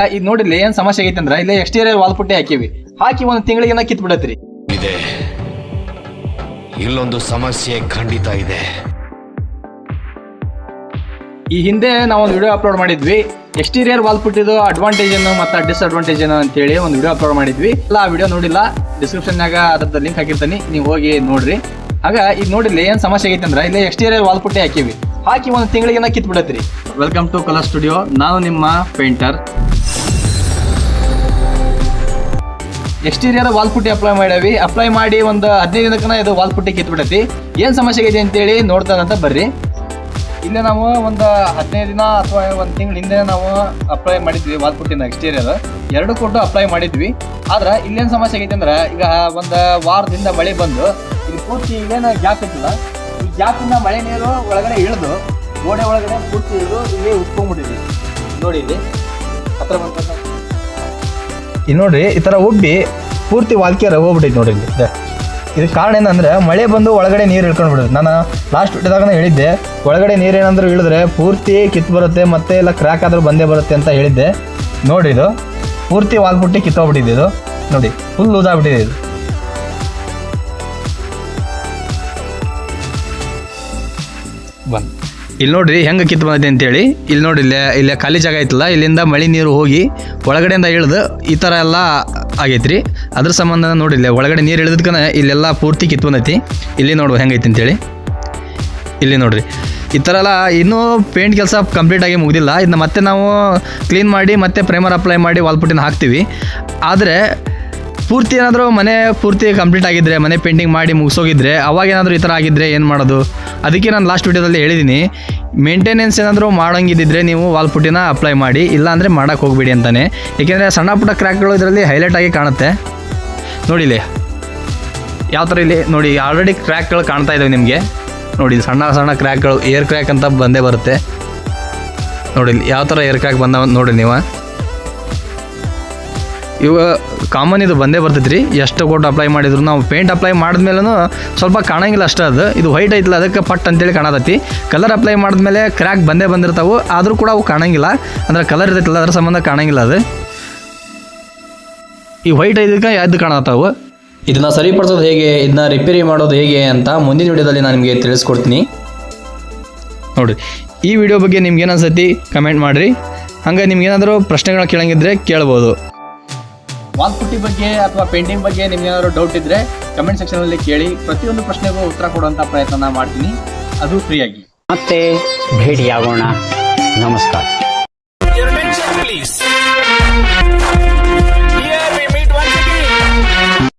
ಈಗ ನೋಡಿರ್ಲಿ ಏನ್ ಸಮಸ್ಯೆ ಆಗೈತೆ ಅಂದ್ರೆ ಇಲ್ಲಿ ಎಕ್ಸ್ಟೀರಿಯರ್ ವಾಲ್ ಪುಟ್ಟಿ ಹಾಕಿವಿ, ಹಾಕಿ ಒಂದು ತಿಂಗಳಿಗೆ ಕಿತ್ ಬಿಡತ್ರಿ. ಇದೆ ಇಲ್ಲೊಂದು ಸಮಸ್ಯೆ ಖಂಡಿತ ಇದೆ. ಈ ಹಿಂದೆ ನಾವು ಒಂದು ವಿಡಿಯೋ ಅಪ್ಲೋಡ್ ಮಾಡಿದ್ವಿ, ಎಕ್ಸ್ಟೀರಿಯರ್ ವಾಲ್ ಪುಟ್ಟಿದು ಅಡ್ವಾಂಟೇಜ್ ಏನು ಮತ್ತು ಡಿಸ್ಅಡ್ವಾಂಟೇಜ್ ಏನು ಅಂತೇಳಿ ಒಂದು ವಿಡಿಯೋ ಅಪ್ಲೋಡ್ ಮಾಡಿದ್ವಿ. ಎಲ್ಲ ಆ ವಿಡಿಯೋ ನೋಡಿಲ್ಲ, ಡಿಸ್ಕ್ರಿಪ್ಷನ್ನಾಗ ಅದ್ರದ್ದು ಲಿಂಕ್ ಹಾಕಿರ್ತೀನಿ, ನೀವು ಹೋಗಿ ನೋಡ್ರಿ. ಆಗ ಈಗ ನೋಡಿರ್ಲಿ ಏನ್ ಸಮಸ್ಯೆ ಆಗೈತೆ ಅಂದ್ರೆ ಇಲ್ಲಿ ಎಕ್ಸ್ಟೀರಿಯರ್ ವಾಲ್ ಪುಟ್ಟಿ ಹಾಕಿವಿ, ಹಾಕಿ ಒಂದು ತಿಂಗಳಿಗೆ ಕಿತ್ ಬಿಡತ್ರಿ. ವೆಲ್ಕಮ್ ಟು ಕಲರ್ ಸ್ಟುಡಿಯೋ, ನಾನು ನಿಮ್ಮ ಪೇಂಟರ್. ಎಕ್ಸ್ಟೀರಿಯರ್ ವಾಲ್ ಪುಟ್ಟಿ ಅಪ್ಲೈ ಮಾಡಿ ಒಂದು 15 ದಿನಕ್ಕನ ಇದು ವಾಲ್ ಪುಟ್ಟಿ ಕಿತ್ ಬಿಡತಿ. ಏನ್ ಸಮಸ್ಯೆ ಆಗೈತೆ ಅಂತೇಳಿ ನೋಡ್ತಾನಂತ ಬರ್ರಿ. ಇಲ್ಲೇ ನಾವು ಒಂದು 15 ದಿನ ಅಥವಾ ಒಂದು ತಿಂಗಳ ಹಿಂದೆ ನಾವು ಅಪ್ಲೈ ಮಾಡಿದ್ವಿ ವಾಲ್ ಪುಟ್ಟಿನ ಎಕ್ಸ್ಟೀರಿಯರ್, 2 ಕೊಟ್ಟು ಅಪ್ಲೈ ಮಾಡಿದ್ವಿ. ಆದ್ರೆ ಇಲ್ಲೇನು ಸಮಸ್ಯೆ ಆಗೈತೆ ಅಂದ್ರೆ ಈಗ ಒಂದು ವಾರದಿಂದ ಮಳೆ ಬಂದು ಇಲ್ಲಿ ಪೂರ್ತಿ ಇಲ್ಲೇನು ಗ್ಯಾಪ್ ಇತ್ತಿಲ್ಲ, ಈ ಗ್ಯಾಪಿಂದ ಮಳೆ ನೀರು ಒಳಗಡೆ ಇಳಿದು ಗೋಡೆ ಒಳಗಡೆ ಪೂರ್ತಿ ಇಳಿದು ಇಲ್ಲಿ ಉಟ್ಕೊಂಡ್ಬಿಟ್ಟಿದ್ವಿ. ನೋಡಿ ಇಲ್ಲಿ ಹತ್ರ ಬಂತ ಇಲ್ಲಿ ನೋಡ್ರಿ, ಈ ಥರ ಉಬ್ಬಿ ಪೂರ್ತಿ ವಾಲ್ಕೆ ಹೋಗ್ಬಿಟ್ಟೈತೆ ನೋಡಿ ಇಲ್ಲಿ. ಇದಕ್ಕೆ ಕಾರಣ ಏನಂದ್ರೆ ಮಳೆ ಬಂದು ಒಳಗಡೆ ನೀರು ಇಳ್ಕೊಂಡು ಬಿಡುತ್ತೆ. ನಾನು ಲಾಸ್ಟ್ ವಿಡಿಯೋದಾಗ ಹೇಳಿದ್ದೆ, ಒಳಗಡೆ ನೀರು ಏನಾದರೂ ಇಳಿದ್ರೆ ಪೂರ್ತಿ ಕಿತ್ತು ಬರುತ್ತೆ, ಮತ್ತೆ ಎಲ್ಲ ಕ್ರ್ಯಾಕ್ ಆದರೂ ಬಂದೇ ಬರುತ್ತೆ ಅಂತ ಹೇಳಿದ್ದೆ. ನೋಡಿ ಇದು ಪೂರ್ತಿ ವಾಲ್ ಪುಟ್ಟಿ ಕಿತ್ತೋಗ್ಬಿಟ್ಟಿದೆ. ಇದು ನೋಡಿ ಫುಲ್ ಲೂಸ್ ಆಗ್ಬಿಟ್ಟಿದೆ. ಇದು ಬಂದು ಇಲ್ಲಿ ನೋಡ್ರಿ ಹೆಂಗೆ ಕಿತ್ತು ಬಂದೈತೆ ಅಂತೇಳಿ. ಇಲ್ಲಿ ನೋಡಿ ಇಲ್ಲೇ ಖಾಲಿ ಜಾಗ ಐತಲ್ಲ, ಇಲ್ಲಿಂದ ಮಳೆ ನೀರು ಹೋಗಿ ಒಳಗಡೆಯಿಂದ ಇಳಿದು ಈ ಥರ ಎಲ್ಲ ಆಗೈತ್ರಿ. ಅದ್ರ ಸಂಬಂಧ ನೋಡಿಲ್ಲ ಒಳಗಡೆ ನೀರು ಇಳಿದಕ್ಕನ ಇಲ್ಲೆಲ್ಲ ಪೂರ್ತಿ ಕಿತ್ತು ಬಂದೈತಿ. ಇಲ್ಲಿ ನೋಡುವ ಹೆಂಗೈತಿ ಅಂತೇಳಿ. ಇಲ್ಲಿ ನೋಡ್ರಿ ಈ ಥರ ಎಲ್ಲ ಇನ್ನೂ ಪೇಂಟ್ ಕೆಲಸ ಕಂಪ್ಲೀಟಾಗಿ ಮುಗಿದಿಲ್ಲ. ಇದನ್ನ ಮತ್ತೆ ನಾವು ಕ್ಲೀನ್ ಮಾಡಿ ಮತ್ತೆ ಪ್ರೈಮರ್ ಅಪ್ಲೈ ಮಾಡಿ ವಾಲ್ ಪುಟ್ಟಿನ ಹಾಕ್ತೀವಿ. ಆದರೆ ಪೂರ್ತಿ ಏನಾದರೂ ಮನೆ ಪೂರ್ತಿ ಕಂಪ್ಲೀಟ್ ಆಗಿದ್ದರೆ, ಮನೆ ಪೇಂಟಿಂಗ್ ಮಾಡಿ ಮುಗಿಸೋಗಿದ್ರೆ, ಅವಾಗ ಏನಾದರೂ ಈ ಥರ ಆಗಿದ್ದರೆ ಏನು ಮಾಡೋದು? ಅದಕ್ಕೆ ನಾನು ಲಾಸ್ಟ್ ವೀಡಿಯೋದಲ್ಲಿ ಹೇಳಿದ್ದೀನಿ, ಮೇಂಟೆನೆನ್ಸ್ ಏನಾದರೂ ಮಾಡೋಂಗಿದ್ದಿದ್ರೆ ನೀವು ವಾಲ್ ಪುಟ್ಟಿನ ಅಪ್ಲೈ ಮಾಡಿ, ಇಲ್ಲ ಅಂದರೆ ಮಾಡೋಕ್ಕೆ ಹೋಗಬೇಡಿ ಅಂತಾನೆ. ಏಕೆಂದರೆ ಸಣ್ಣ ಪುಟ್ಟ ಕ್ರ್ಯಾಕ್ಗಳು ಇದರಲ್ಲಿ ಹೈಲೈಟಾಗಿ ಕಾಣುತ್ತೆ. ನೋಡಿ ಇಲ್ಲಿ ಯಾವ ಥರ ಇಲ್ಲಿ ನೋಡಿ ಆಲ್ರೆಡಿ ಕ್ರ್ಯಾಕ್ಗಳು ಕಾಣ್ತಾ ಇದ್ದಾವೆ ನಿಮಗೆ. ನೋಡಿ ಸಣ್ಣ ಸಣ್ಣ ಕ್ರ್ಯಾಕ್ಗಳು, ಏರ್ ಕ್ರ್ಯಾಕ್ ಅಂತ ಬಂದೇ ಬರುತ್ತೆ. ನೋಡಿ ಯಾವ ಥರ ಏರ್ ಕ್ರ್ಯಾಕ್ ಬಂದ ನೋಡಿ ನೀವು. ಇವು ಕಾಮನ್ ಇದು ಬಂದೇ ಬರ್ತೈತೆ ರೀ, ಎಷ್ಟು ಕೊಟ್ಟು ಅಪ್ಲೈ ಮಾಡಿದ್ರು. ನಾವು ಪೇಂಟ್ ಅಪ್ಲೈ ಮಾಡಿದ್ಮೇಲೂ ಸ್ವಲ್ಪ ಕಾಣಂಗಿಲ್ಲ ಅಷ್ಟೇ. ಇದು ವೈಟ್ ಐತಿಲ್ಲ, ಅದಕ್ಕೆ ಪಟ್ ಅಂತೇಳಿ ಕಾಣತೈತಿ. ಕಲರ್ ಅಪ್ಲೈ ಮಾಡಿದ್ಮೇಲೆ ಕ್ರ್ಯಾಕ್ ಬಂದೇ ಬಂದಿರ್ತಾವೆ, ಆದರೂ ಕೂಡ ಅವು ಕಾಣಂಗಿಲ್ಲ. ಅಂದರೆ ಕಲರ್ ಇರ್ತೈತಿಲ್ಲ, ಅದ್ರ ಸಂಬಂಧ ಕಾಣಂಗಿಲ್ಲ. ಅದು ಈ ವೈಟ್ ಐದಕ್ಕೆ ಯಾವ್ದು ಕಾಣತ್ತಾವು. ಇದನ್ನು ಸರಿಪಡಿಸೋದು ಹೇಗೆ, ಇದನ್ನ ರಿಪೇರಿ ಮಾಡೋದು ಹೇಗೆ ಅಂತ ಮುಂದಿನ ವಿಡಿಯೋದಲ್ಲಿ ನಾನು ನಿಮಗೆ ತಿಳಿಸ್ಕೊಡ್ತೀನಿ. ನೋಡಿ ಈ ವಿಡಿಯೋ ಬಗ್ಗೆ ನಿಮ್ಗೆ ಏನು ಅನ್ಸತಿ ಕಮೆಂಟ್ ಮಾಡಿರಿ. ಹಂಗೆ ನಿಮ್ಗೇನಾದರೂ ಪ್ರಶ್ನೆಗಳನ್ನ ಕೇಳಂಗಿದ್ರೆ ಕೇಳ್ಬೋದು. ವಾಲ್ ಪುಟ್ಟಿ ಬಗ್ಗೆ ಅಥವಾ ಪೇಂಟಿಂಗ್ ಬಗ್ಗೆ ನಿಮ್ಗೆ ಏನಾದರೂ ಡೌಟ್ ಇದ್ದರೆ ಕಮೆಂಟ್ ಸೆಕ್ಷನಲ್ಲಿ ಕೇಳಿ. ಪ್ರತಿಯೊಂದು ಪ್ರಶ್ನೆಗೂ ಉತ್ತರ ಕೊಡುವಂಥ ಪ್ರಯತ್ನ ಮಾಡ್ತೀನಿ, ಅದು ಫ್ರೀಯಾಗಿ. ಮತ್ತೆ ಭೇಟಿಯಾಗೋಣ. ನಮಸ್ಕಾರ.